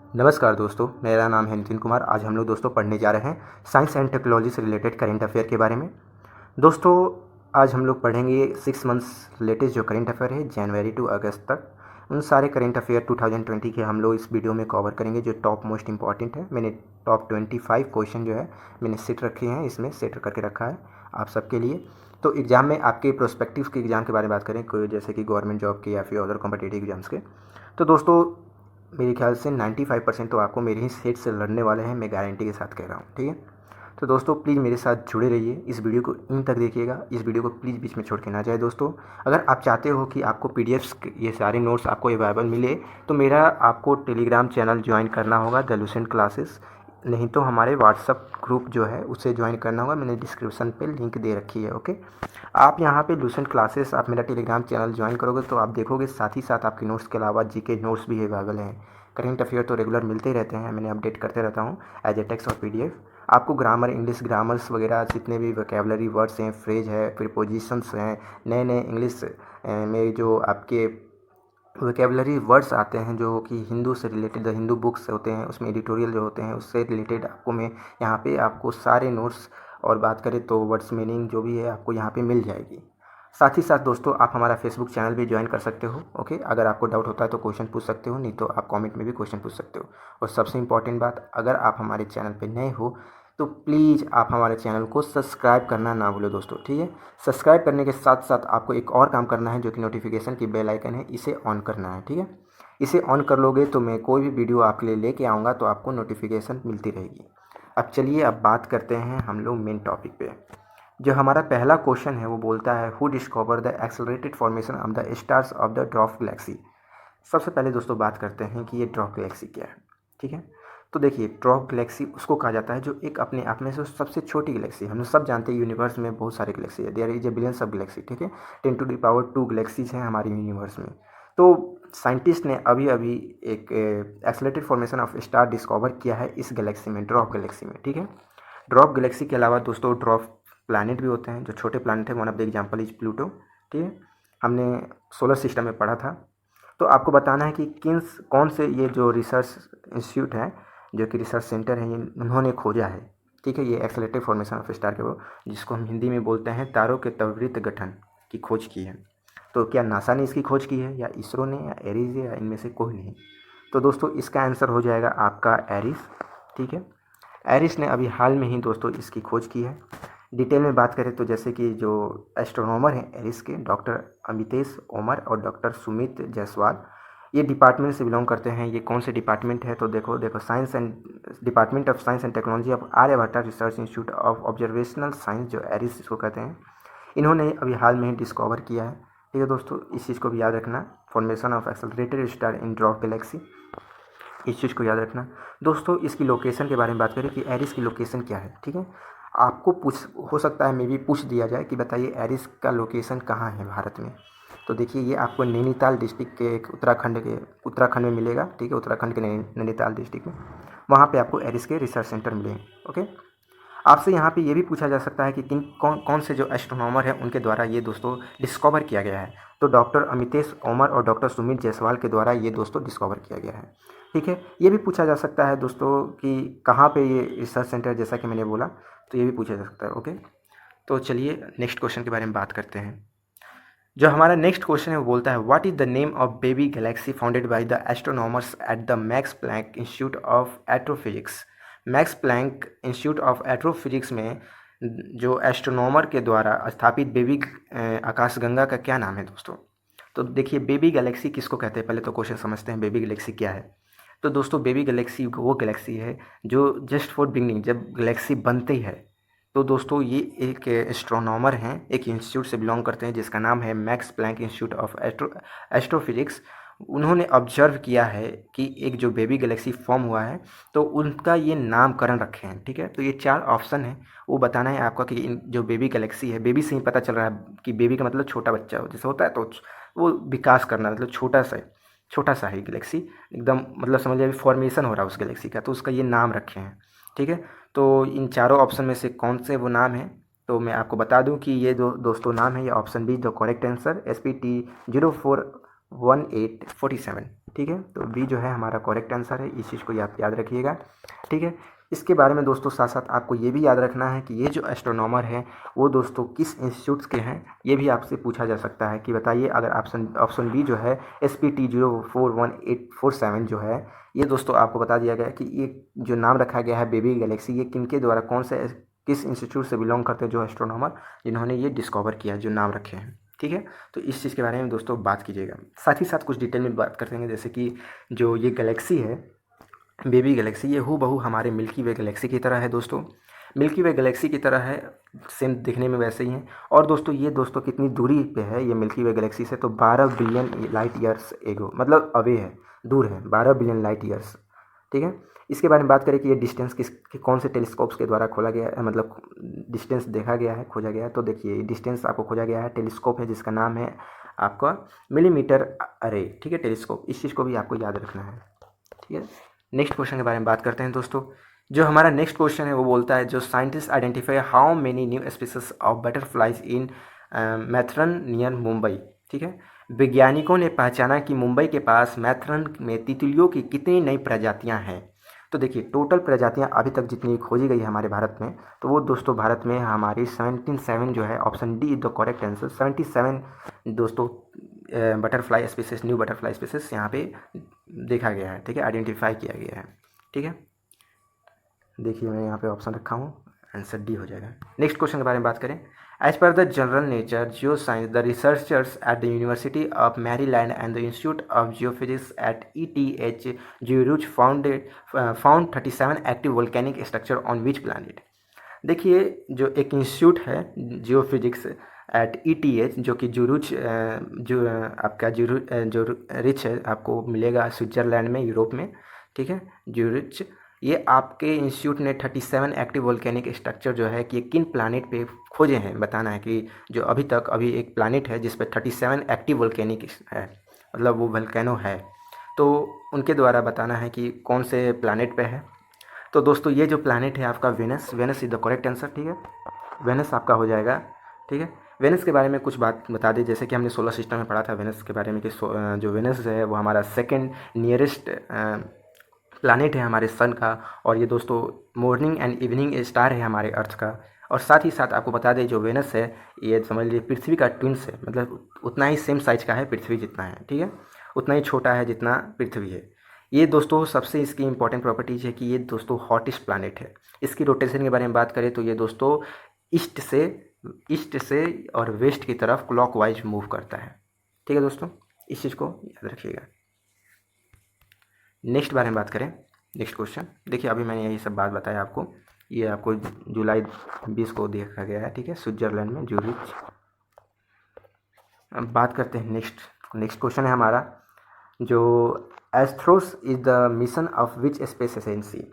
नमस्कार दोस्तों, मेरा नाम है नितिन कुमार। आज हम लोग दोस्तों पढ़ने जा रहे हैं साइंस एंड टेक्नोलॉजी से रिलेटेड करेंट अफेयर के बारे में। दोस्तों आज हम लोग पढ़ेंगे 6 मंथ्स लेटेस्ट जो करेंट अफेयर है जनवरी टू अगस्त तक। उन सारे करेंट अफेयर 2020 के हम लोग इस वीडियो में कवर करेंगे जो टॉप मोस्ट इंपॉर्टेंट है। मैंने टॉप 25 क्वेश्चन जो है मैंने सेट रखे हैं, इसमें सेट करके रखा है आप सबके लिए। तो एग्ज़ाम में आपके प्रोस्पेक्टिव के एग्ज़ाम के बारे में बात करें, कोई जैसे कि गवर्नमेंट जॉब के या फिर अदर कॉम्पिटिटिव एग्जाम्स के, तो दोस्तों मेरे ख्याल से 95% तो आपको मेरे ही सेट से लड़ने वाले हैं, मैं गारंटी के साथ कह रहा हूँ। ठीक है, तो दोस्तों प्लीज़ मेरे साथ जुड़े रहिए, इस वीडियो को इन तक देखिएगा, इस वीडियो को प्लीज़ बीच में छोड़ के ना जाए। दोस्तों अगर आप चाहते हो कि आपको पीडीएफ्स ये सारे नोट्स आपको अवेलेबल मिले, तो मेरा आपको टेलीग्राम चैनल ज्वाइन करना होगा द लूसेंट क्लासेस, नहीं तो हमारे व्हाट्सअप ग्रुप जो है उसे ज्वाइन करना होगा। मैंने डिस्क्रिप्शन पे लिंक दे रखी है। ओके, आप यहाँ पे लूसेंट क्लासेस आप मेरा टेलीग्राम चैनल ज्वाइन करोगे तो आप देखोगे साथ ही साथ आपके नोट्स के अलावा जीके नोट्स भी अवेलेबल हैं। करेंट अफेयर तो रेगुलर मिलते ही रहते हैं, मैंने अपडेट करते रहता हूँ एज ए टेक्स्ट और पीडीएफ। आपको ग्रामर, इंग्लिश ग्रामर्स वगैरह जितने भी वोकेबलरी वर्ड्स हैं, फ्रेज है, प्रीपोजिशंस हैं, नए नए इंग्लिश में जो आपके वोकेबलरी वर्ड्स आते हैं जो कि हिंदू से रिलेटेड, द हिंदू बुक्स होते हैं उसमें एडिटोरियल जो होते हैं उससे रिलेटेड आपको मैं यहाँ पे आपको सारे नोट्स, और बात करें तो वर्ड्स मीनिंग जो भी है आपको यहाँ पे मिल जाएगी। साथ ही साथ दोस्तों आप हमारा फेसबुक चैनल भी ज्वाइन कर सकते हो। ओके, अगर आपको डाउट होता है तो क्वेश्चन पूछ सकते हो, नहीं तो आप कमेंट में भी क्वेश्चन पूछ सकते हो। और सबसे इंपॉर्टेंट बात, अगर आप हमारे चैनल पे नए हो तो प्लीज़ आप हमारे चैनल को सब्सक्राइब करना ना भूलो दोस्तों। ठीक है, सब्सक्राइब करने के साथ साथ आपको एक और काम करना है जो कि नोटिफिकेशन की बेल आइकन है, इसे ऑन करना है। ठीक है, इसे ऑन कर लोगे तो मैं कोई भी वीडियो आपके लिए लेके आऊँगा तो आपको नोटिफिकेशन मिलती रहेगी। अब चलिए अब बात करते हैं हम लोग मेन टॉपिक पे। जो हमारा पहला क्वेश्चन है वो बोलता है who discover the accelerated formation of the stars of the dwarf Galaxy. सबसे पहले दोस्तों बात करते हैं कि ये ड्वार्फ गैलेक्सी क्या है। ठीक है, तो देखिए ड्वार्फ गैलेक्सी उसको कहा जाता है जो एक अपने आप में से सबसे छोटी गैलेक्सी। हम सब जानते हैं यूनिवर्स में बहुत सारे गैलेक्सी है, there is a billions of galaxy. ठीक है, 10⁻² गैलेक्सीज हैं हमारे यूनिवर्स में। तो साइंटिस्ट ने अभी अभी एक accelerated formation of star discover किया है इस गैलेक्सी में, ड्वार्फ गैलेक्सी में। ठीक है, ड्वार्फ गैलेक्सी के अलावा दोस्तों ड्वार्फ प्लैनेट भी होते हैं, जो छोटे प्लैनेट है। One of the example is Pluto. ठीक है, हमने सोलर सिस्टम में पढ़ा था। तो आपको बताना है कि कौन से ये जो रिसर्च इंस्टीट्यूट है, जो कि रिसर्च सेंटर है, ये उन्होंने खोजा है। ठीक है, ये एक्सेलरेटेड फॉर्मेशन ऑफ स्टार के वो जिसको हम हिंदी में बोलते हैं तारों के त्वरित गठन की खोज की है। तो क्या नासा ने इसकी खोज की है, या इसरो ने, या एरिस, या इनमें से कोई नहीं? तो दोस्तों इसका आंसर हो जाएगा आपका एरिस। ठीक है, एरिस ने अभी हाल में ही दोस्तों इसकी खोज की है। डिटेल में बात करें तो जैसे कि जो एस्ट्रोनॉमर हैं एरिस के, डॉक्टर अमितेश ओमर और डॉक्टर सुमित जायसवाल, ये डिपार्टमेंट से बिलोंग करते हैं। ये कौन से डिपार्टमेंट है तो देखो science and department of science and technology of Aryabhatta research institute of observational science, जो एरिस इसको कहते हैं, इन्होंने अभी हाल में ही डिस्कवर किया है। ठीक है दोस्तों, इस चीज़ को भी याद रखना, formation of accelerated star in dwarf Galaxy, इस चीज़ को याद रखना। दोस्तों इसकी लोकेशन के बारे में बात करें कि एरिस की लोकेशन क्या है। ठीक है, आपको पूछ हो सकता है मे भी पूछ दिया जाए कि बताइए एरिस का लोकेशन कहाँ है भारत में। तो देखिए ये आपको नैनीताल डिस्ट्रिक्ट के एक उत्तराखंड में मिलेगा। ठीक है, उत्तराखंड के नैनीताल डिस्ट्रिक्ट में, वहाँ पे आपको एरिस के रिसर्च सेंटर मिलेंगे। ओके, आपसे यहाँ पे ये भी पूछा जा सकता है कि कौन कौन से जो एस्ट्रोनॉमर हैं उनके द्वारा ये दोस्तों डिस्कवर किया गया है। तो डॉक्टर अमितेश ओमर और डॉक्टर सुमित जायसवाल के द्वारा ये दोस्तों डिस्कवर किया गया है। ठीक है, ये भी पूछा जा सकता है दोस्तों कि कहाँ पे ये रिसर्च सेंटर, जैसा कि मैंने बोला, तो ये भी पूछा जा सकता है। ओके, तो चलिए नेक्स्ट क्वेश्चन के बारे में बात करते हैं। जो हमारा नेक्स्ट क्वेश्चन है वो बोलता है what is the name of baby galaxy founded by the astronomers at the Max Planck institute of astrophysics. Max Planck institute of astrophysics में जो एस्ट्रोनॉमर के द्वारा स्थापित बेबी आकाशगंगा का क्या नाम है दोस्तों? तो देखिए बेबी गैलेक्सी किसको कहते हैं, पहले तो क्वेश्चन समझते हैं बेबी गैलेक्सी क्या है। तो दोस्तों बेबी गैलेक्सी वो गैलेक्सी है जो जस्ट फॉर बिगनिंग, जब गैलेक्सी बनती है तो दोस्तों ये एक एस्ट्रोनॉमर हैं, एक इंस्टीट्यूट से बिलोंग करते हैं जिसका नाम है Max Planck institute of astrophysics. उन्होंने ऑब्जर्व किया है कि एक जो बेबी गैलेक्सी फॉर्म हुआ है तो उनका ये नामकरण रखे हैं। ठीक है, तो ये 4 ऑप्शन है, वो बताना है आपका कि इन जो बेबी गैलेक्सी है, बेबी से ही पता चल रहा है कि बेबी का मतलब छोटा बच्चा हो जैसे होता है, तो वो विकास करना मतलब छोटा सा है गैलेक्सी, एकदम मतलब समझ लीजिए फॉर्मेशन हो रहा है उस गैलेक्सी का, तो उसका ये नाम रखे हैं। ठीक है, तो इन चारों ऑप्शन में से कौन से वो नाम है, तो मैं आपको बता दूं कि ये दोस्तों नाम है, ये option B the correct answer SP T 041847। ठीक है, तो बी जो है हमारा करेक्ट आंसर है, इस चीज़ को आप याद रखिएगा। ठीक है, इसके बारे में दोस्तों साथ साथ आपको ये भी याद रखना है कि ये जो एस्ट्रोनॉमर हैं वो दोस्तों किस इंस्टीट्यूट्स के हैं, ये भी आपसे पूछा जा सकता है कि बताइए। अगर ऑप्शन बी जो है SPT041847 जो है, ये दोस्तों आपको बता दिया गया है कि ये जो नाम रखा गया है बेबी गैलेक्सी, ये किनके द्वारा, कौन से किस इंस्टीट्यूट से बिलोंग करते हैं जो एस्ट्रोनॉमर जिन्होंने ये डिस्कवर किया, जो नाम रखे हैं। ठीक है, तो इस चीज़ के बारे में दोस्तों बात कीजिएगा। साथ ही साथ कुछ डिटेल में बात करते हैं, जैसे कि जो ये गैलेक्सी है बेबी गैलेक्सी, ये हूबहू हमारे मिल्की वे गैलेक्सी की तरह है दोस्तों। मिल्की वे गैलेक्सी की तरह है, सेम दिखने में वैसे ही हैं। और दोस्तों ये दोस्तों कितनी दूरी पे है ये मिल्की वे गैलेक्सी से, तो 12 बिलियन लाइट ईयर्स एगो, मतलब अवे है, दूर है 12 बिलियन लाइट ईयर्स। ठीक है, इसके बारे में बात करें कि ये डिस्टेंस कौन से टेलीस्कोप्स के द्वारा खोला गया है, मतलब डिस्टेंस देखा गया है, खोजा गया है। तो देखिए डिस्टेंस आपको खोजा गया है, टेलीस्कोप है जिसका नाम है आपका मिलीमीटर अरे। ठीक है, टेलीस्कोप, इस चीज़ को भी आपको याद रखना है। ठीक है, नेक्स्ट क्वेश्चन के बारे में बात करते हैं दोस्तों। जो हमारा नेक्स्ट क्वेश्चन है वो बोलता है, जो scientist identify how many new species of butterflies in Matheran near Mumbai. ठीक है, वैज्ञानिकों ने पहचाना कि मुंबई के पास मैथरन में तितलियों की कितनी नई प्रजातियां हैं। तो देखिए टोटल प्रजातियां अभी तक जितनी खोजी गई है हमारे भारत में, तो वो दोस्तों भारत में हमारी 77 जो है, option D is the correct answer. 77 दोस्तों butterfly species, new butterfly species यहाँ पे देखा गया है। ठीक है, आइडेंटिफाई किया गया है। ठीक है, देखिए मैं यहाँ पे ऑप्शन रखा हूँ, आंसर डी हो जाएगा। नेक्स्ट क्वेश्चन के बारे में बात करें। As per the journal Nature geoscience, the researchers at the university of Maryland and the institute of geophysics at ETH Zurich found 37 active volcanic structure on which planet. देखिए जो एक institute है geophysics at ETH, जो कि Zurich जो आपका Zurich है, आपको मिलेगा स्विट्ज़रलैंड में, यूरोप में। ठीक है, ज्यूरिच, ये आपके इंस्टीट्यूट ने 37 एक्टिव वोल्केनिक स्ट्रक्चर जो है कि ये किन प्लानिट पे खोजे हैं, बताना है कि जो अभी एक प्लानिट है जिस पे 37 एक्टिव वोल्केनिक है, मतलब वो वोल्केनो है, तो उनके द्वारा बताना है कि कौन से प्लानिट पे है। तो दोस्तों ये जो प्लानिट है आपका Venus, Venus is the correct answer. ठीक है, वेनस आपका हो जाएगा। ठीक है, वेनस के बारे में कुछ बात बता दें, जैसे कि हमने सोलर सिस्टम में पढ़ा था वेनस के बारे में कि जो वेनस है वो हमारा सेकेंड नियरेस्ट प्लानिट है हमारे सन का, और ये दोस्तों मॉर्निंग एंड इवनिंग स्टार है हमारे अर्थ का। और साथ ही साथ आपको बता दें जो वेनस है ये समझ लीजिए पृथ्वी का ट्विंस है, मतलब उतना ही सेम साइज का है पृथ्वी जितना है। ठीक है, उतना ही छोटा है जितना पृथ्वी है। ये दोस्तों सबसे इसकी इंपॉर्टेंट प्रॉपर्टीज है कि ये दोस्तों हॉटेस्ट प्लानिट है। इसकी रोटेशन के बारे में बात करें तो ये दोस्तों ईस्ट से और वेस्ट की तरफ क्लॉकवाइज मूव करता है। ठीक है दोस्तों, इस चीज़ को याद रखिएगा। नेक्स्ट बारे में बात करें, नेक्स्ट क्वेश्चन देखिए, अभी मैंने यही सब बात बताया आपको, ये आपको जुलाई 20 को देखा गया है। ठीक है, स्विट्जरलैंड में ज्यूरिच। अब बात करते हैं नेक्स्ट क्वेश्चन है हमारा, जो Astros is the mission of which space agency.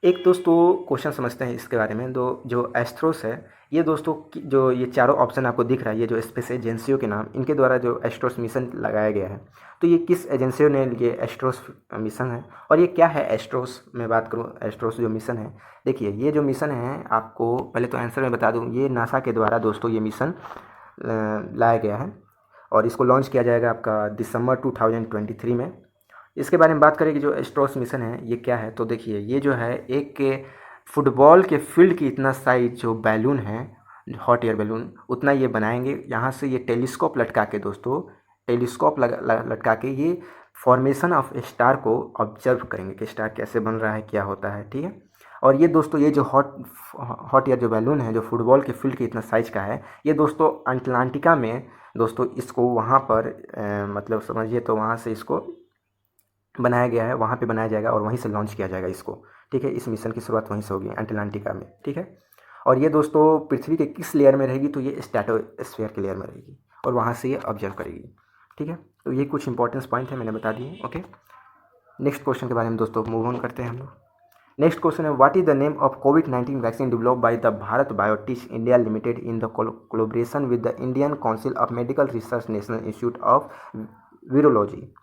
एक दोस्तों क्वेश्चन समझते हैं इसके बारे में। जो एस्ट्रोस है ये दोस्तों जो ये चारों ऑप्शन आपको दिख रहा है, ये जो स्पेस एजेंसियों के नाम, इनके द्वारा जो एस्ट्रोस मिशन लगाया गया है, तो ये किस एजेंसियों ने ये एस्ट्रोस मिशन है और ये क्या है एस्ट्रोस। मैं बात करूँ एस्ट्रोस जो मिशन है, देखिए ये जो मिशन है, आपको पहले तो आंसर में बता दूँ, ये नासा के द्वारा दोस्तों ये मिशन लाया गया है और इसको लॉन्च किया जाएगा आपका दिसंबर 2023 में। इसके बारे में बात करें कि जो एस्ट्रोस मिशन है ये क्या है, तो देखिए ये जो है एक फुटबॉल के फील्ड की इतना साइज जो बैलून है, हॉट एयर बैलून, उतना ये बनाएंगे। यहाँ से ये टेलीस्कोप लटका के दोस्तों, टेलीस्कोप लटका के ये फॉर्मेशन ऑफ स्टार को ऑब्जर्व करेंगे कि स्टार कैसे बन रहा है, क्या होता है। ठीक है, और ये दोस्तों ये जो हॉट एयर जो बैलून है जो फुटबॉल के फील्ड की इतना साइज का है, ये दोस्तों अटलांटिका में दोस्तों इसको वहाँ पर मतलब समझिए तो वहाँ से इसको बनाया गया है, वहाँ पे बनाया जाएगा और वहीं से लॉन्च किया जाएगा इसको। ठीक है, इस मिशन की शुरुआत वहीं से होगी अटलांटिका में। ठीक है, और ये दोस्तों पृथ्वी के किस लेयर में रहेगी, तो ये स्ट्रेटोस्फीयर के लेयर में रहेगी और वहाँ से ये ऑब्जर्व करेगी। ठीक है, तो ये कुछ इंपॉर्टेंस पॉइंट है मैंने बता दिए। ओके, नेक्स्ट क्वेश्चन के बारे में दोस्तों मूव ऑन करते हैं हम लोग। नेक्स्ट क्वेश्चन है, what is the name of covid vaccine developed by the Bharat biotech India limited in the collaboration with the Indian council of medical research national institute of virology.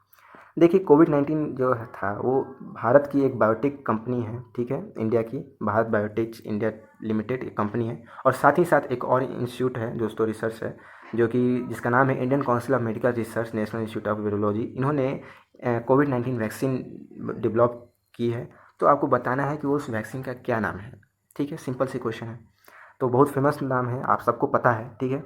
देखिए कोविड-19 जो था वो भारत की एक बायोटेक कंपनी है। ठीक है, इंडिया की भारत बायोटेक इंडिया लिमिटेड एक कंपनी है, और साथ ही साथ एक और इंस्टीट्यूट है दोस्तों, रिसर्च है, जो कि जिसका नाम है Indian council of medical research national institute of virology. इन्होंने कोविड-19 वैक्सीन डेवलप की है, तो आपको बताना है कि वो उस वैक्सीन का क्या नाम है। ठीक है, सिंपल सी क्वेश्चन है। तो बहुत फेमस नाम है, आप सबको पता है। ठीक है,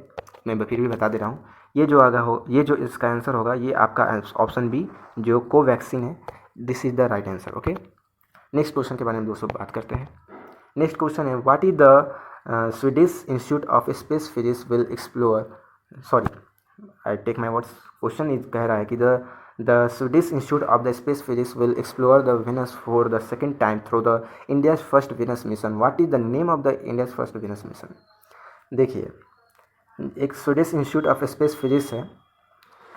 मैं फिर भी बता दे रहा हूँ। ये जो इसका आंसर होगा, ये आपका ऑप्शन बी जो कोवैक्सीन है, this is the right answer. Okay, next question के बारे में दोस्तों बात करते हैं। नेक्स्ट क्वेश्चन है, what is the Swedish institute of space physics will explore, sorry I take my words, question is कह रहा है कि the Swedish institute of the space physics will explore the Venus for the second time through the India's first Venus mission, what is the name of the India's first Venus mission. देखिए, एक Swedish institute of space physics है,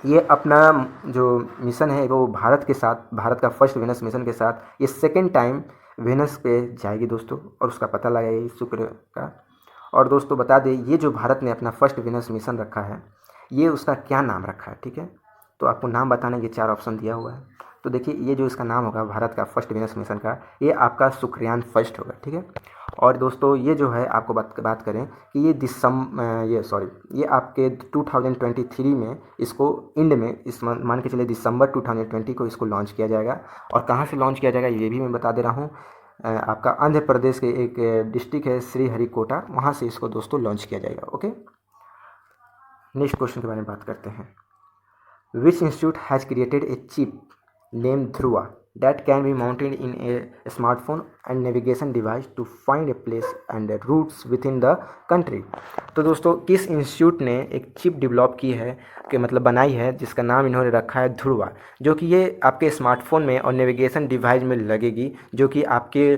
ये अपना जो mission है वो भारत के साथ, भारत का फर्स्ट विनस मिशन के साथ ये सेकेंड टाइम वेनस पे जाएगी दोस्तों, और उसका पता लगाएगी शुक्र का। और दोस्तों बता दें, ये जो भारत ने अपना फर्स्ट विनस मिशन रखा है, ये उसका क्या नाम रखा है। ठीक है, तो आपको नाम बताने के 4 ऑप्शन दिया हुआ है। तो देखिए, ये जो इसका नाम होगा भारत का फर्स्ट विनस मिशन का, ये आपका शुक्रयान फर्स्ट होगा। ठीक है, और दोस्तों ये जो है आपको बात करें कि ये आपके 2023 में इसको इंड में इस मान के चलिए दिसंबर 2020 को इसको लॉन्च किया जाएगा। और कहाँ से लॉन्च किया जाएगा ये भी मैं बता दे रहा हूँ। आपका आंध्र प्रदेश के एक डिस्ट्रिक्ट है श्रीहरिकोटा, वहाँ से इसको दोस्तों लॉन्च किया जाएगा। ओके, नेक्स्ट क्वेश्चन के बारे में बात करते हैं। Which institute has created a chip name Dhruva that can be mounted in a smartphone and navigation device to find a place and routes within the country। तो दोस्तों किस इंस्टीट्यूट ने एक चिप डेवलप की है, कि मतलब बनाई है, जिसका नाम इन्होंने रखा है ध्रुवा, जो कि ये आपके स्मार्टफोन में और नेविगेशन डिवाइस में लगेगी, जो कि आपके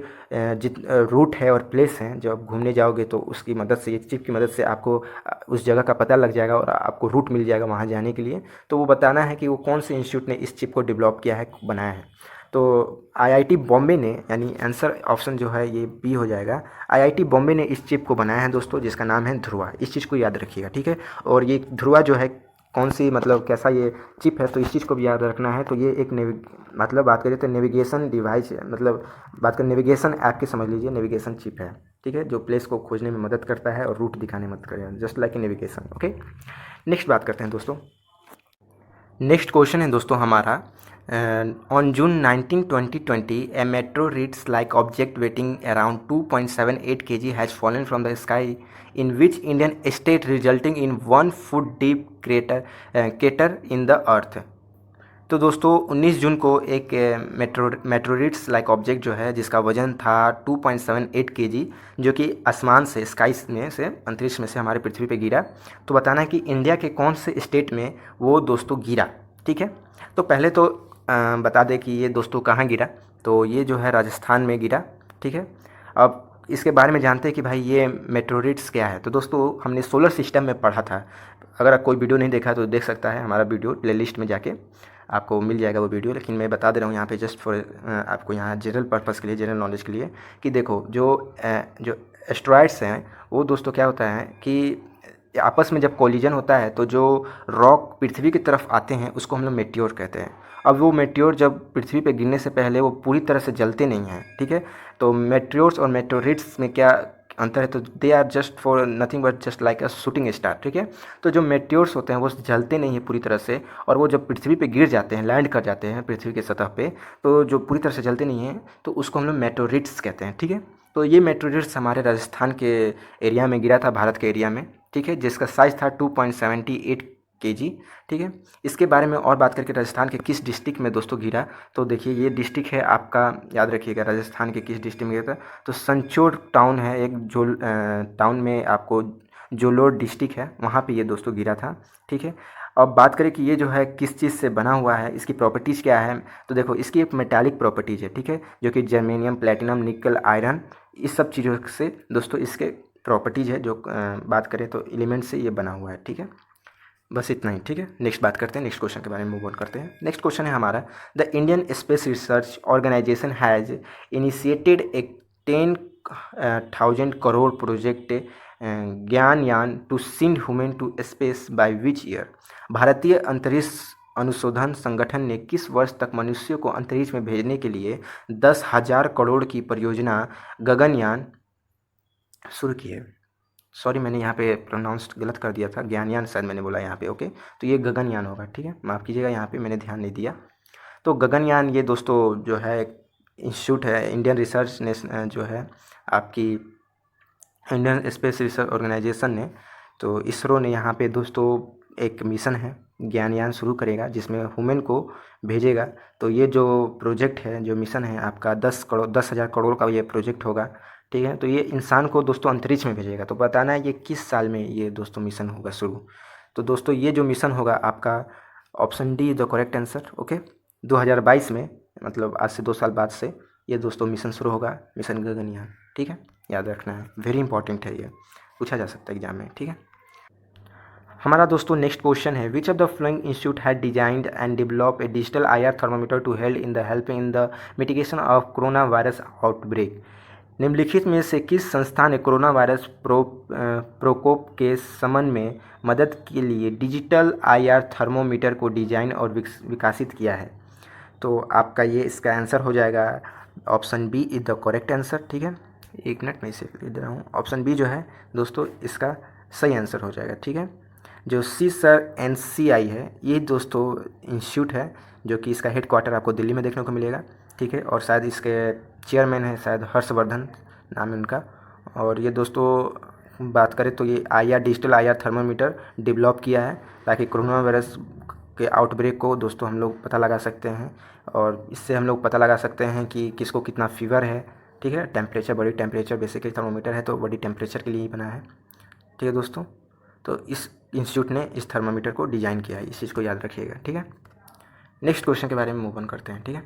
रूट है और प्लेस हैं, जो आप घूमने जाओगे तो उसकी मदद से, ये चिप की मदद से आपको उस जगह का पता लग जाएगा और आपको रूट मिल जाएगा वहाँ जाने के लिए। तो वो बताना है कि वो कौन से इंस्टीट्यूट ने इस चिप को डेवलप किया है, बनाया है। तो आईआईटी बॉम्बे ने, यानी आंसर ऑप्शन जो है ये बी हो जाएगा। आईआईटी बॉम्बे ने इस चिप को बनाया है दोस्तों, जिसका नाम है ध्रुवा। इस चीज़ को याद रखिएगा। ठीक है, और ये ध्रुवा जो है कौन सी, मतलब कैसा ये चिप है, तो इस चीज़ को भी याद रखना है। तो ये एक मतलब बात करें तो नेविगेशन डिवाइस है, मतलब बात करें नेविगेशन ऐप की, समझ लीजिए नेविगेशन चिप है। ठीक है, जो प्लेस को खोजने में मदद करता है और रूट दिखाने में मदद करता है, just like a navigation. Okay, next बात करते हैं दोस्तों। नेक्स्ट क्वेश्चन है दोस्तों हमारा, on June 19, 2020, a meteorite-like object weighing around 2.78 kg has fallen from the sky in which Indian state, resulting in 1 foot deep crater in the earth। तो दोस्तों 19 जून को एक मेट्रोरिट्स लाइक ऑब्जेक्ट जो है, जिसका वजन था 2.78 kg, जो कि आसमान से, स्काई में से, अंतरिक्ष में से हमारे पृथ्वी पे गिरा। तो बताना है कि इंडिया के कौन से स्टेट में वो दोस्तों गिरा। ठीक है, तो पहले तो बता दें कि ये दोस्तों कहाँ गिरा, तो ये जो है राजस्थान में गिरा। ठीक है, अब इसके बारे में जानते हैं कि भाई ये मेट्रोरिट्स क्या है। तो दोस्तों हमने सोलर सिस्टम में पढ़ा था, अगर आप कोई वीडियो नहीं देखा तो देख सकता है, हमारा वीडियो प्लेलिस्ट में जाके आपको मिल जाएगा वो वीडियो। लेकिन मैं बता दे रहा हूँ यहाँ पे जस्ट फॉर आपको, यहाँ जनरल पर्पज़ के लिए, जनरल नॉलेज के लिए, कि देखो जो एस्ट्रॉइड्स हैं वो दोस्तों क्या होता है कि आपस में जब कोलिजन होता है तो जो रॉक पृथ्वी की तरफ आते हैं उसको हम लोग मेटियोर कहते हैं। अब वो मेटियोर जब पृथ्वी पे गिरने से पहले वो पूरी तरह से जलते नहीं हैं। ठीक है, तो मेटियोर्स और मेटेओरिट्स में क्या अंतर है, तो they are just for nothing but just like a shooting star. ठीक है, तो जो मेटियोर्स होते हैं वो जलते नहीं हैं पूरी तरह से, और वो जब पृथ्वी पे गिर जाते हैं, लैंड कर जाते हैं पृथ्वी के सतह पे, तो जो पूरी तरह से जलते नहीं हैं तो उसको हम लोग मेटेओरिट्स कहते हैं। ठीक है, तो ये मेटेओरिट्स हमारे राजस्थान के एरिया में गिरा था, भारत के एरिया में। ठीक है, जिसका साइज़ था 2.78 kg। ठीक है, इसके बारे में और बात करके, राजस्थान के किस डिस्ट्रिक्ट में दोस्तों गिरा, तो देखिए ये डिस्ट्रिक्ट है आपका, याद रखिएगा राजस्थान के किस डिस्ट्रिक्ट में गिरा था, तो संचोर टाउन है एक, जो टाउन में आपको जोलोर डिस्ट्रिक्ट है, वहाँ पे ये दोस्तों गिरा था। ठीक है, अब बात करें कि ये जो है किस चीज़ से बना हुआ है, इसकी प्रॉपर्टीज़ क्या है, तो देखो इसकी एक मेटालिक प्रॉपर्टीज़ है। ठीक है, जो कि जर्मेनियम, प्लेटिनम, निकल, आयरन, इस सब चीज़ों से दोस्तों इसके प्रॉपर्टीज़ है, जो बात करें तो एलिमेंट से ये बना हुआ है। ठीक है, बस इतना ही। ठीक है, नेक्स्ट बात करते हैं, नेक्स्ट क्वेश्चन के बारे में मूव ऑन करते हैं। नेक्स्ट क्वेश्चन है हमारा, the Indian space research organisation has initiated a 10,000 crore project Gaganyaan to send human to space by which year. भारतीय अंतरिक्ष अनुसंधान संगठन ने किस वर्ष तक मनुष्यों को अंतरिक्ष में भेजने के लिए 10,000 करोड़ की परियोजना गगनयान शुरू की है। सॉरी, मैंने यहाँ पे प्रोनाउंस गलत कर दिया था, ज्ञानयान शायद मैंने बोला यहाँ पे। ओके, तो ये गगनयान होगा। ठीक है, माफ़ कीजिएगा, यहाँ पे मैंने ध्यान नहीं दिया। तो गगनयान ये दोस्तों जो है इंस्टीट्यूट है, इंडियन रिसर्च नेशन जो है आपकी इंडियन स्पेस रिसर्च ऑर्गेनाइजेशन ने, तो इसरो ने यहाँ पे दोस्तों एक मिशन है ज्ञानयान शुरू करेगा जिसमें ह्यूमन को भेजेगा। तो ये जो प्रोजेक्ट है, जो मिशन है आपका 10,000 करोड़ का ये प्रोजेक्ट होगा, ठीक है। तो ये इंसान को दोस्तों अंतरिक्ष में भेजेगा। तो बताना है ये किस साल में ये दोस्तों मिशन होगा शुरू। तो दोस्तों ये जो मिशन होगा आपका option D the correct answer. Okay, 2022 में, मतलब आज से 2 साल बाद से ये दोस्तों मिशन शुरू होगा, मिशन गगनयान, ठीक है। याद रखना है, वेरी इंपॉर्टेंट है, ये पूछा जा सकता है एग्जाम में, ठीक है। हमारा दोस्तों नेक्स्ट क्वेश्चन है, which of the following institute had designed and develop a digital IR thermometer to help in the mitigation of corona virus outbreak. निम्नलिखित में से किस संस्था ने कोरोना वायरस प्रकोप के शमन में मदद के लिए डिजिटल IR थर्मोमीटर को डिजाइन और विकसित किया है। तो आपका ये इसका आंसर हो जाएगा option B is the correct answer, ठीक है। एक मिनट में इसे लिख दे रहा हूँ। ऑप्शन बी जो है दोस्तों इसका सही आंसर हो जाएगा, ठीक है। जो CSIR-NCI है ये दोस्तों इंस्टीट्यूट है जो कि इसका हेडक्वार्टर आपको दिल्ली में देखने को मिलेगा, ठीक है। और शायद इसके चेयरमैन है शायद हर्षवर्धन नाम है उनका। और ये दोस्तों बात करें तो ये डिजिटल IR थर्मामीटर डेवलप किया है ताकि कोरोना वायरस के आउटब्रेक को दोस्तों हम लोग पता लगा सकते हैं। और इससे हम लोग पता लगा सकते हैं कि किसको कितना फीवर है, ठीक है। Temperature, body temperature basically thermometer है तो बॉडी टेम्परेचर के लिए ही बना है, ठीक है दोस्तों। तो इस इंस्टीट्यूट ने इस थर्मामीटर को डिज़ाइन किया है, इस चीज़ को याद रखिएगा, ठीक है। नेक्स्ट क्वेश्चन के बारे में मूव ऑन करते हैं, ठीक है।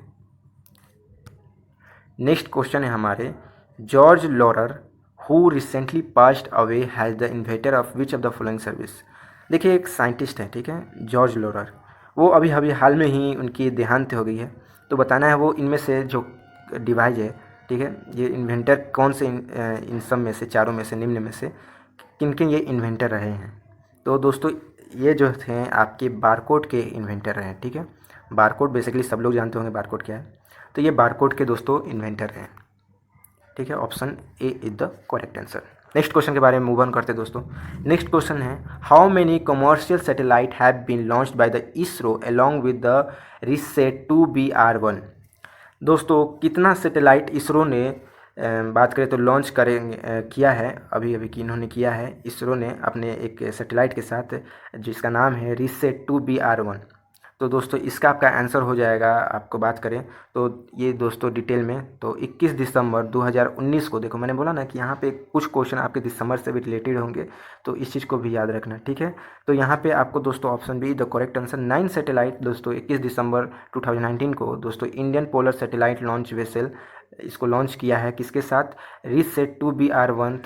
नेक्स्ट क्वेश्चन है हमारे, George Laurer who recently passed away has the inventor of which of the following service. देखिए एक साइंटिस्ट है, ठीक है, जॉर्ज लॉरर। वो अभी हाल में ही उनकी देहांत हो गई है। तो बताना है वो इनमें से जो डिवाइस है, ठीक है, ये इन्वेंटर कौन से इन सब में से, चारों में से, निम्न में से किन किन ये इन्वेंटर रहे हैं। तो दोस्तों ये जो थे आपके बारकोड के इन्वेंटर रहे हैं, ठीक है। बारकोड बेसिकली सब लोग जानते होंगे बारकोड क्या है। तो ये बारकोड के दोस्तों इन्वेंटर हैं, ठीक है। Option A is the correct answer. Next question के बारे में मूव ऑन करते हैं दोस्तों। नेक्स्ट क्वेश्चन है, how many commercial satellite have been launched by the ISRO along with the RISAT 2BR1। दोस्तों कितना सैटेलाइट इसरो ने बात करें तो लॉन्च किया है, अभी कि इन्होंने किया है इसरो ने अपने एक सैटेलाइट के साथ जिसका नाम है रिसैट 2BR1। तो दोस्तों इसका आपका आंसर हो जाएगा, आपको बात करें तो ये दोस्तों डिटेल में तो 21 दिसंबर 2019 को, देखो मैंने बोला ना कि यहाँ पे कुछ क्वेश्चन आपके दिसंबर से भी रिलेटेड होंगे, तो इस चीज़ को भी याद रखना, ठीक है। तो यहाँ पे आपको दोस्तों option B the correct answer 9 satellite दोस्तों 21 दिसंबर 2019 को दोस्तों Indian polar satellite launch vessel इसको लॉन्च किया है, किसके साथ, रिसैट 2BR1,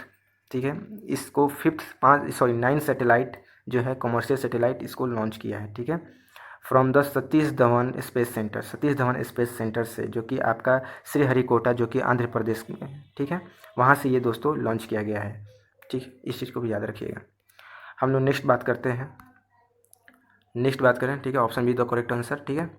ठीक है। इसको 9 सैटेलाइट जो है कमर्शियल सैटेलाइट इसको लॉन्च किया है, ठीक है, from the Satish Dhawan space centre से, जो कि आपका श्रीहरिकोटा जो कि आंध्र प्रदेश में, ठीक है, वहाँ से ये दोस्तों लॉन्च किया गया है, ठीक। इस चीज़ को भी याद रखिएगा। हम लोग नेक्स्ट बात करें, ठीक है। Option B the correct answer, ठीक है।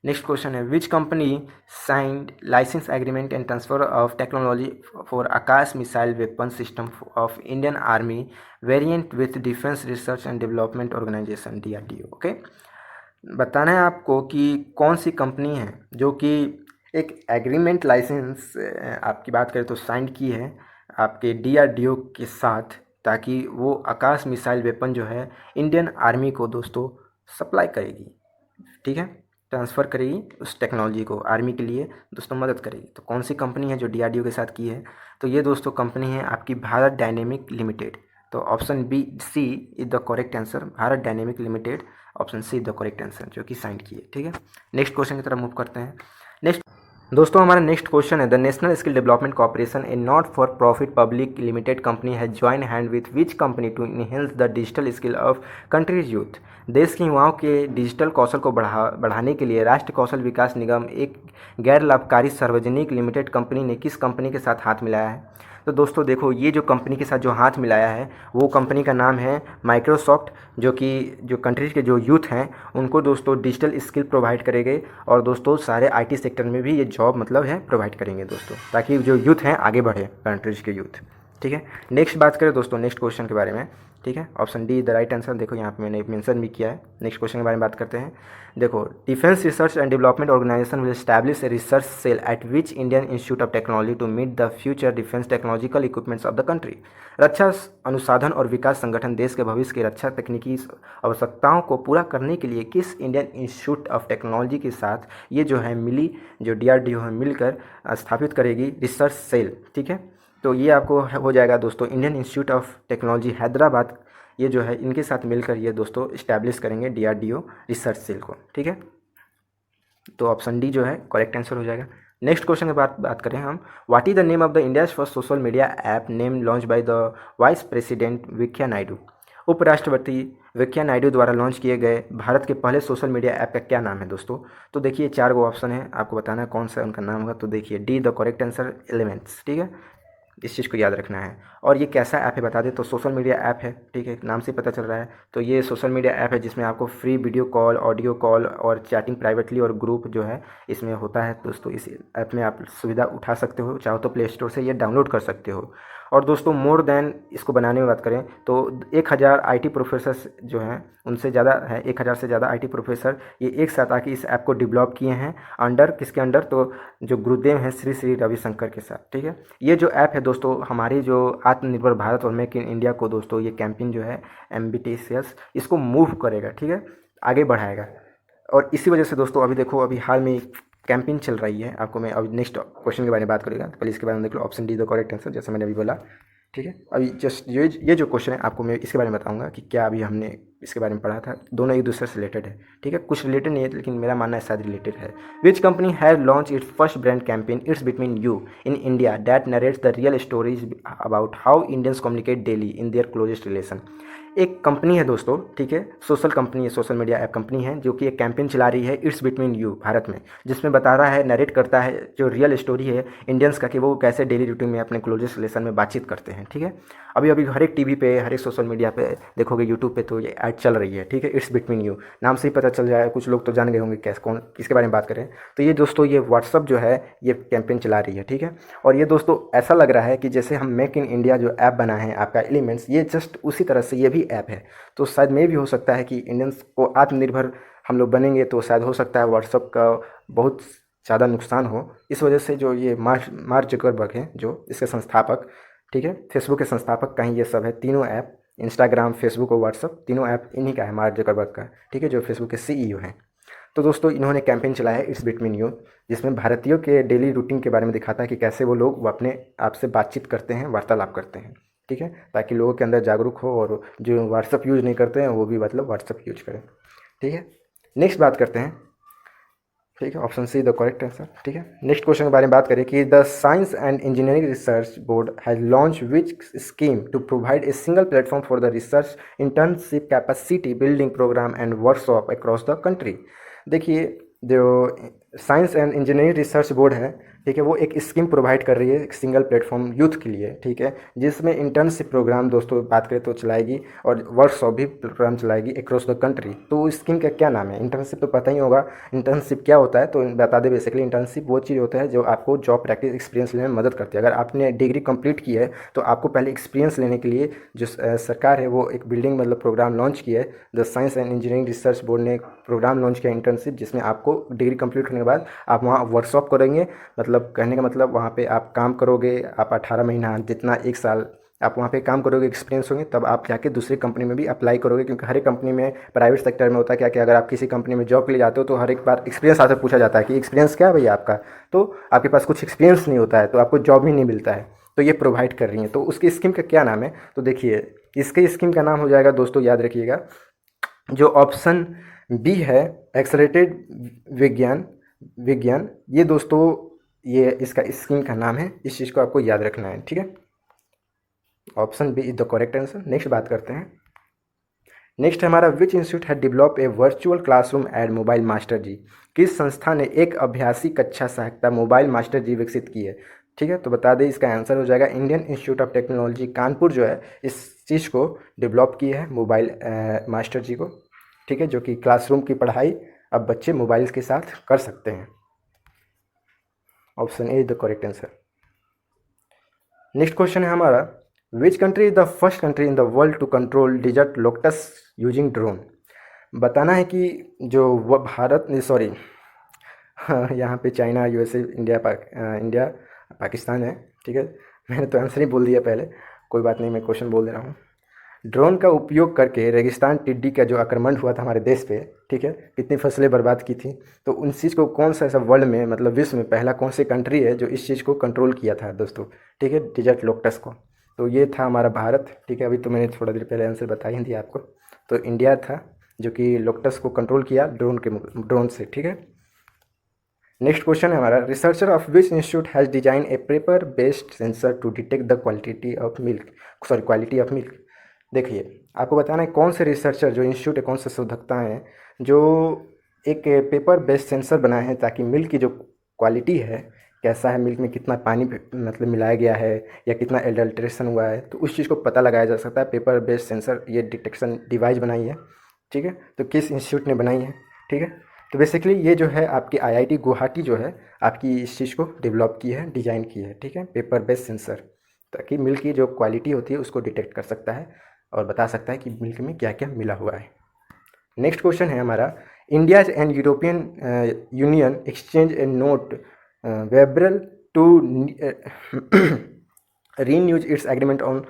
नेक्स्ट क्वेश्चन है, which company signed licence agreement and transfer of technology for Akash missile weapon system of Indian army variant with defence research and development organisation DRDO। Okay, बताना है आपको कि कौन सी company है जो कि एक एग्रीमेंट लाइसेंस आपकी बात करें तो साइन की है आपके DRDO के साथ, ताकि वो आकाश मिसाइल वेपन जो है इंडियन आर्मी को दोस्तों सप्लाई करेगी, ठीक है, ट्रांसफ़र करेगी उस टेक्नोलॉजी को, आर्मी के लिए दोस्तों मदद करेगी। तो कौन सी कंपनी है जो DRDO के साथ की है, तो ये दोस्तों कंपनी है आपकी भारत डायनेमिक लिमिटेड। तो option C is the correct answer, Bharat dynamic limited, option C the correct answer जो कि साइन की है, ठीक है। नेक्स्ट क्वेश्चन की तरफ मूव करते हैं। नेक्स्ट दोस्तों हमारा नेक्स्ट क्वेश्चन है, the national skill development corporation a not for profit public limited company है join hand with which company to enhance the digital skill of country's youth. देश के युवाओं के डिजिटल कौशल को बढ़ाने के लिए राष्ट्रीय कौशल विकास निगम एक गैर लाभकारी सार्वजनिक लिमिटेड कंपनी ने किस कंपनी के साथ हाथ मिलाया है। तो दोस्तों देखो ये जो कंपनी के साथ जो हाथ मिलाया है वो कंपनी का नाम है माइक्रोसॉफ्ट, जो कि जो कंट्रीज के जो यूथ हैं उनको दोस्तों डिजिटल स्किल प्रोवाइड करेंगे और दोस्तों सारे IT सेक्टर में भी ये जॉब मतलब है प्रोवाइड करेंगे दोस्तों, ताकि जो यूथ हैं आगे बढ़े, कंट्रीज के यूथ, ठीक है। नेक्स्ट बात करें दोस्तों नेक्स्ट क्वेश्चन के बारे में, ठीक है, option D the right answer. देखो यहाँ पे मैंने मेंशन भी किया है। नेक्स्ट क्वेश्चन के बारे में बात करते हैं। देखो, defence research and development organisation will establish a research cell at which Indian institute of technology to meet the future defence technological equipments of the country. रक्षा अनुसंधान और विकास संगठन देश के भविष्य की रक्षा तकनीकी आवश्यकताओं को पूरा करने के लिए किस इंडियन इंस्टीट्यूट ऑफ टेक्नोलॉजी के साथ ये जो है मिली, जो DRDO है, मिलकर स्थापित करेगी रिसर्च सेल। ठीक है, तो ये आपको हो जाएगा दोस्तों Indian institute of technology Hyderabad, ये जो है इनके साथ मिलकर ये दोस्तों इस्टेब्लिश करेंगे DRDO रिसर्च सेल को। ठीक है, तो ऑप्शन डी जो है करेक्ट आंसर हो जाएगा। नेक्स्ट क्वेश्चन की बात करें हम। What is the name of the India's first social media app name launch by the vice president Venkaiah Naidu. उपराष्ट्रपति वेंकैया नायडू द्वारा लॉन्च किए गए भारत के पहले सोशल मीडिया ऐप का क्या नाम है दोस्तों? तो देखिए 4 गो ऑप्शन है, आपको बताना है कौन सा उनका नाम होगा। तो देखिए D the correct answer elements. ठीक है, इस चीज़ को याद रखना है। और ये कैसा ऐप है बता दें तो सोशल मीडिया ऐप है। ठीक है, नाम से पता चल रहा है। तो ये सोशल मीडिया ऐप है जिसमें आपको free video call, audio call और चैटिंग प्राइवेटली और ग्रुप जो है इसमें होता है दोस्तों। इस ऐप में आप सुविधा उठा सकते हो, चाहो तो प्ले स्टोर से ये डाउनलोड कर सकते हो। और दोस्तों मोर देन इसको बनाने में बात करें तो 1000 IT प्रोफेसर्स जो हैं उनसे ज़्यादा है, 1000 से ज़्यादा IT प्रोफेसर ये एक साथ आके इस ऐप को डेवलप किए हैं। अंडर किसके अंडर? तो जो गुरुदेव हैं श्री श्री रविशंकर के साथ। ठीक है, ये जो ऐप है दोस्तों हमारी जो आत्मनिर्भर भारत और मेक इन इंडिया को दोस्तों ये कैंपेन जो है एम्बिटियस इसको मूव करेगा। ठीक है, आगे बढ़ाएगा। और इसी वजह से दोस्तों अभी देखो अभी हाल में कैंपेन चल रही है। आपको मैं अभी नेक्स्ट क्वेश्चन के बारे में बात करेगा, तो पहले इसके बारे में देख लो। Option D the correct answer, जैसे मैंने अभी बोला। ठीक है, अभी जस्ट ये जो क्वेश्चन है आपको मैं इसके बारे में बताऊंगा कि क्या अभी हमने इसके बारे में पढ़ा था। दोनों एक दूसरे से रिलेटेड है। ठीक है, कुछ रिलेटेड नहीं है लेकिन मेरा मानना है शायद रिलेटेड है। Which company has launch its first brand campaign it's between you in India that narrates the real stories about how Indians communicate daily in their closest relation. एक कंपनी है दोस्तों, ठीक है, सोशल कंपनी है, social media app company है जो कि एक कैंपेन चला रही है इट्स बिटवीन यू भारत में, जिसमें बता रहा है, नरेट करता है जो रियल स्टोरी है इंडियंस का कि वो कैसे डेली रूटीन में अपने क्लोजेस्ट रिलेशन में बातचीत करते हैं। ठीक है, अभी अभी हर एक टीवी पे, हर एक सोशल मीडिया पे देखोगे, यूट्यूब पे तो ये ऐड चल रही है। ठीक है, इट्स बिटवीन यू नाम से ही पता चल जाए, कुछ लोग तो जान गए होंगे कैसे कौन किसके बारे में बात करें। तो ये दोस्तों ये व्हाट्सअप जो है ये कैंपेन चला रही है। ठीक है, और ये दोस्तों ऐसा लग रहा है कि जैसे हम मेक इन इंडिया जो ऐप बना है आपका एलिमेंट्स, ये जस्ट उसी तरह से ये भी ऐप है। तो शायद में भी हो सकता है कि इंडियंस को आत्मनिर्भर हम लोग बनेंगे तो शायद हो सकता है व्हाट्सअप का बहुत ज़्यादा नुकसान हो। इस वजह से जो ये मार्क जुकरबर्ग हैं जो इसके संस्थापक, ठीक है, फेसबुक के संस्थापक कहीं ये सब है, तीनों ऐप इंस्टाग्राम, फेसबुक और व्हाट्सअप तीनों ऐप इन्हीं का है, मार्क जुकरबर्ग का। ठीक है, जो फेसबुक के CEO हैं। तो दोस्तों इन्होंने कैंपेन चलाया है इट्स बिटवीन यू, जिसमें भारतीयों के डेली रूटीन के बारे में दिखाता है कि कैसे वो लोग वो अपने आप से बातचीत करते हैं, वार्तालाप करते हैं। ठीक है, ताकि लोगों के अंदर जागरूक हो और जो व्हाट्सअप यूज़ नहीं करते हैं वो भी मतलब व्हाट्सअप यूज करें। ठीक है, नेक्स्ट बात करते हैं। ठीक है, option C the correct answer. ठीक है, नेक्स्ट क्वेश्चन के बारे में बात करें कि the science and engineering research board has launch which scheme to provide a single platform for the research internship capacity building programme and workshop across the country. देखिए जो science and engineering research board है, ठीक है, वो एक scheme provide कर रही है एक सिंगल प्लेटफॉर्म यूथ के लिए। ठीक है, जिसमें इंटर्नशिप प्रोग्राम दोस्तों बात करें तो चलाएगी और वर्कशॉप भी प्रोग्राम चलाएगी अक्रॉस द कंट्री। तो उस स्कीम का क्या नाम है? इंटर्नशिप तो पता ही होगा इंटर्नशिप क्या होता है, तो बता दें। बेसिकली इंटर्नशिप वो चीज़ होता है जो आपको जॉब प्रैक्टिस एक्सपीरियंस लेने में मदद करती है। अगर आपने डिग्री कंप्लीट की है तो आपको पहले एक्सपीरियंस लेने के लिए जो सरकार है वो एक बिल्डिंग मतलब प्रोग्राम लॉन्च किया है। The science and engineering research board ने एक प्रोग्राम लॉन्च किया इंटर्नशिप, जिसमें आपको डिग्री कंप्लीट होने के बाद आप वहाँ वर्कशॉप करेंगे। मतलब कहने का मतलब वहाँ पे आप काम करोगे, आप 18 महीना जितना 1 साल आप वहाँ पे काम करोगे, एक्सपीरियंस होंगे, तब आप जाके दूसरी कंपनी में भी अप्लाई करोगे। क्योंकि हर एक कंपनी में, प्राइवेट सेक्टर में होता है क्या कि अगर आप किसी कंपनी में जॉब के लिए जाते हो तो हर एक बार एक्सपीरियंस आपसे पूछा जाता है कि एक्सपीरियंस क्या है भैया आपका। तो आपके पास कुछ एक्सपीरियंस नहीं होता है तो आपको जॉब ही नहीं मिलता है। तो ये प्रोवाइड कर रही है। तो उसकी स्कीम का क्या नाम है? तो देखिए इसके स्कीम का नाम हो जाएगा दोस्तों, याद रखिएगा, जो ऑप्शन बी है एक्सलरेटेड विज्ञान। ये दोस्तों ये इसका स्कीम का नाम है। इस चीज़ को आपको याद रखना है। ठीक है, option B is the correct answer. Next बात करते हैं। नेक्स्ट है हमारा विच इंस्टीट्यूट है develop a virtual classroom and mobile master ji. किस संस्था ने एक अभ्यासी कक्षा सहायता मोबाइल मास्टर जी विकसित की है? ठीक है, तो बता दें इसका आंसर हो जाएगा Indian institute of technology Kanpur जो है इस चीज़ को डेवलप की है मोबाइल मास्टर जी को। ठीक है, जो कि क्लासरूम की पढ़ाई अब बच्चे मोबाइल के साथ कर सकते हैं। Option A is the correct answer. Next question है हमारा which country is the first country in the world to control desert locusts using drone. बताना है कि जो वो भारत ने सॉरी हाँ, यहाँ पे चाइना, यूएसए, इंडिया पाकिस्तान है। ठीक है, मैंने तो आंसर ही बोल दिया पहले, कोई बात नहीं, मैं क्वेश्चन बोल दे रहा हूँ। ड्रोन का उपयोग करके रेगिस्तान टिड्डी का जो आक्रमण हुआ था हमारे देश पे, ठीक है, कितनी फसलें बर्बाद की थी, तो उन चीज़ को कौन सा ऐसा वर्ल्ड में मतलब विश्व में पहला कौन सी कंट्री है जो इस चीज़ को कंट्रोल किया था दोस्तों। ठीक है, डिजर्ट लोकटस को, तो ये था हमारा भारत। ठीक है, अभी तो मैंने थोड़ा देर पहले आंसर बता ही दिया आपको, तो इंडिया था जो कि लोकटस को कंट्रोल किया ड्रोन से। ठीक है, नेक्स्ट क्वेश्चन है हमारा, researcher of which institute has design a paper based sensor to detect the quality of milk. देखिए, आपको बताना है कौन से रिसर्चर, जो इंस्टीट्यूट है, कौन से शोधकता हैं जो एक पेपर बेस्ड सेंसर बनाए हैं ताकि मिल्क की जो क्वालिटी है, कैसा है मिल्क में, कितना पानी मतलब मिलाया गया है या कितना एडल्ट्रेशन हुआ है, तो उस चीज़ को पता लगाया जा सकता है। पेपर बेस्ड सेंसर ये डिटेक्शन डिवाइस बनाई है। ठीक है, तो किस इंस्टीट्यूट ने बनाई है। ठीक है, तो बेसिकली ये जो है आपकी आईआईटी गुवाहाटी जो है आपकी इस चीज़ को डेवलप की है, डिज़ाइन की है। ठीक है, पेपर बेस्ड सेंसर, ताकि मिल्क की जो क्वालिटी होती है उसको डिटेक्ट कर सकता है और बता सकता है कि मिल्क में क्या क्या मिला हुआ है। नेक्स्ट क्वेश्चन है हमारा, India and European Union exchange a note verbale to renews its agreement on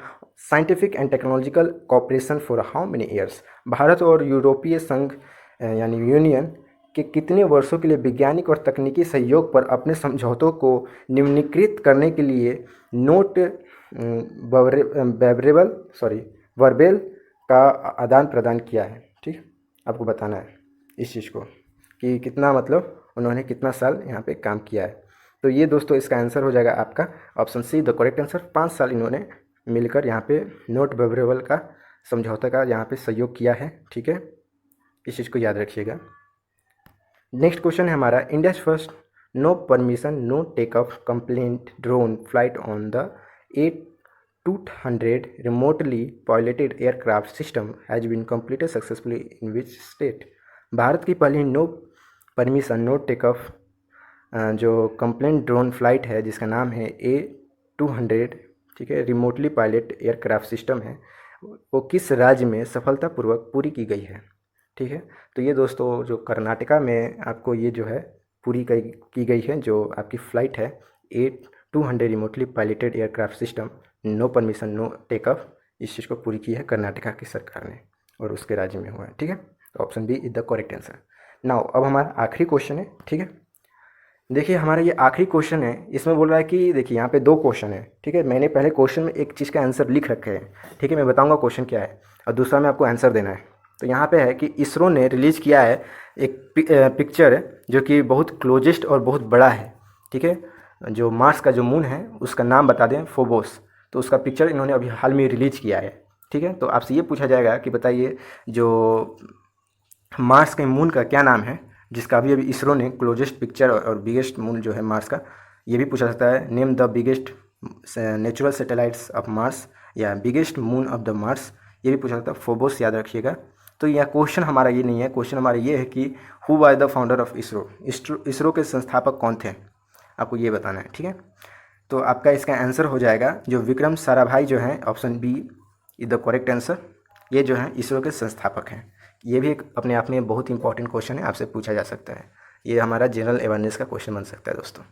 scientific and technological cooperation for how many years. भारत और यूरोपीय संघ यानी यूनियन के कितने वर्षों के लिए वैज्ञानिक और तकनीकी सहयोग पर अपने समझौतों को निम्नीकृत करने के लिए नोट वर्बेल का आदान प्रदान किया है। ठीक, आपको बताना है इस चीज़ को कि कितना मतलब उन्होंने कितना साल यहाँ पे काम किया है। तो ये दोस्तों इसका आंसर हो जाएगा आपका option C, the correct answer. 5 साल इन्होंने मिलकर यहाँ पे नोट वर्बेल का समझौता का यहाँ पे सहयोग किया है। ठीक है, इस चीज़ को याद रखिएगा। नेक्स्ट क्वेश्चन है हमारा, India's first no permission no take off compliant drone flight on the A200 remotely piloted aircraft system has been completed successfully in which state। भारत की पहली no permission no take off जो compliant drone flight है जिसका नाम है A200, ठीक है, रिमोटली पायलट एयरक्राफ्ट सिस्टम है, वो किस राज्य में सफलतापूर्वक पूरी की गई है। ठीक है, तो ये दोस्तों जो कर्नाटका में आपको ये जो है पूरी की गई है, जो आपकी फ़्लाइट है A200 remotely piloted aircraft system no permission no take off, इस चीज़ को पूरी की है कर्नाटका की सरकार ने और उसके राज्य में हुआ है। ठीक है, तो option B is the correct answer. Now अब हमारा आखिरी क्वेश्चन है। ठीक है, देखिए हमारा ये आखिरी क्वेश्चन है, इसमें बोल रहा है कि देखिए यहाँ पे 2 क्वेश्चन है। ठीक है, मैंने पहले क्वेश्चन में एक चीज़ का आंसर लिख रखे हैं। ठीक है, मैं बताऊँगा क्वेश्चन क्या है और दूसरा में आपको आंसर देना है। तो यहाँ पे है कि इसरो ने रिलीज़ किया है एक पिक्चर जो कि बहुत क्लोजेस्ट और बहुत बड़ा है। ठीक है, जो मार्स का जो मून है उसका नाम बता दें, फोबोस, तो उसका पिक्चर इन्होंने अभी हाल में रिलीज़ किया है। ठीक है, तो आपसे ये पूछा जाएगा कि बताइए जो मार्स के मून का क्या नाम है, जिसका अभी इसरो ने क्लोजेस्ट पिक्चर और बिगेस्ट मून जो है मार्स का, ये भी पूछा सकता है। Name the biggest natural satellites of Mars या biggest moon of the Mars, ये भी पूछा सकता है। फोबोस याद रखिएगा। तो यह क्वेश्चन हमारा ये नहीं है, क्वेश्चन हमारा ये है कि who was the founder of ISRO, ISRO के संस्थापक कौन थे, आपको ये बताना है। ठीक है, तो आपका इसका आंसर हो जाएगा जो विक्रम साराभाई जो हैं, option B is the correct answer. ये जो है इसरो के संस्थापक हैं। ये भी एक अपने आप में बहुत इंपॉर्टेंट क्वेश्चन है, आपसे पूछा जा सकता है। ये हमारा जनरल अवेयरनेस का क्वेश्चन बन सकता है दोस्तों।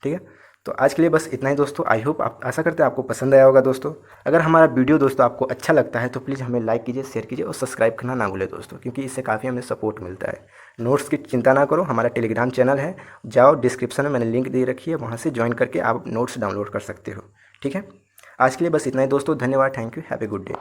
ठीक है, तो आज के लिए बस इतना ही दोस्तों। आई होप आप, आशा करते हैं आपको पसंद आया होगा दोस्तों। अगर हमारा वीडियो दोस्तों आपको अच्छा लगता है तो प्लीज़ हमें लाइक कीजिए, शेयर कीजिए और सब्सक्राइब करना ना भूलें दोस्तों, क्योंकि इससे काफ़ी हमें सपोर्ट मिलता है। नोट्स की चिंता ना करो, हमारा टेलीग्राम चैनल है, जाओ डिस्क्रिप्शन में मैंने लिंक दे रखी है, वहाँ से ज्वाइन करके आप नोट्स डाउनलोड कर सकते हो। ठीक है, आज के लिए बस इतना ही दोस्तों। धन्यवाद, thank you, have a good day.